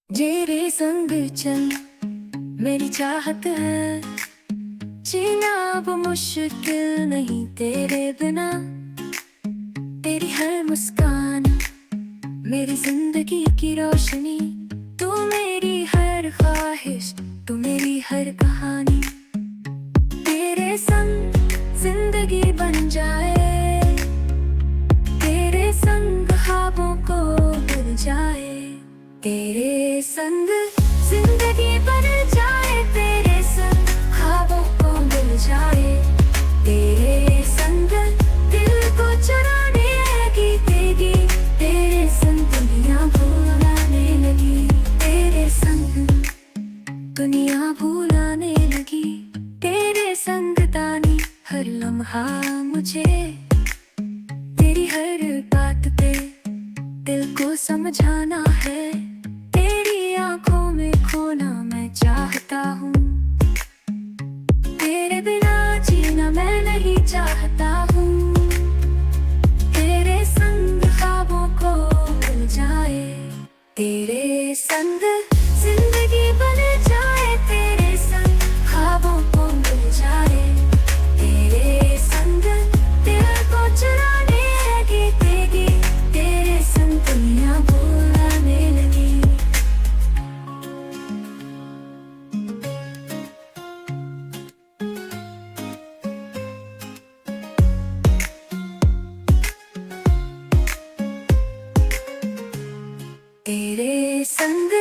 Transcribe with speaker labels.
Speaker 1: तेरे संग चल मेरी चाहत है, जीना अब मुश्किल नहीं तेरे बिना। तेरी हर मुस्कान मेरी जिंदगी की रोशनी, तू मेरी हर ख्वाहिश, तू मेरी हर कहानी। तेरे संग जिंदगी बन जाए, तेरे संग ख्वाबों को भूल जाए। तेरे संग जिंदगी बन जाए, तेरे संग ख्वाबों को मिल जाए। तेरे संग दिल को चुराने लगी तेगी, तेरे संग दुनिया भुलाने लगी। तेरे संग दुनिया भुलाने लगी, तेरे संग तानी हर लम्हा मुझे। तेरी हर बात पे दिल को समझाना है, तेरी आंखों में खोना मैं चाहता हूँ। तेरे बिना जीना मैं नहीं चाहता हूँ। तेरे संग ख्वाबों को मिल जाए, तेरे संग जिंदगी बन जाए। तेरे संग ख्वाबों को मिल जाए, तेरे संग दिल को चुराने लगी तेगी, तेरे संग दुनिया भुलाने लगी। तेरे संग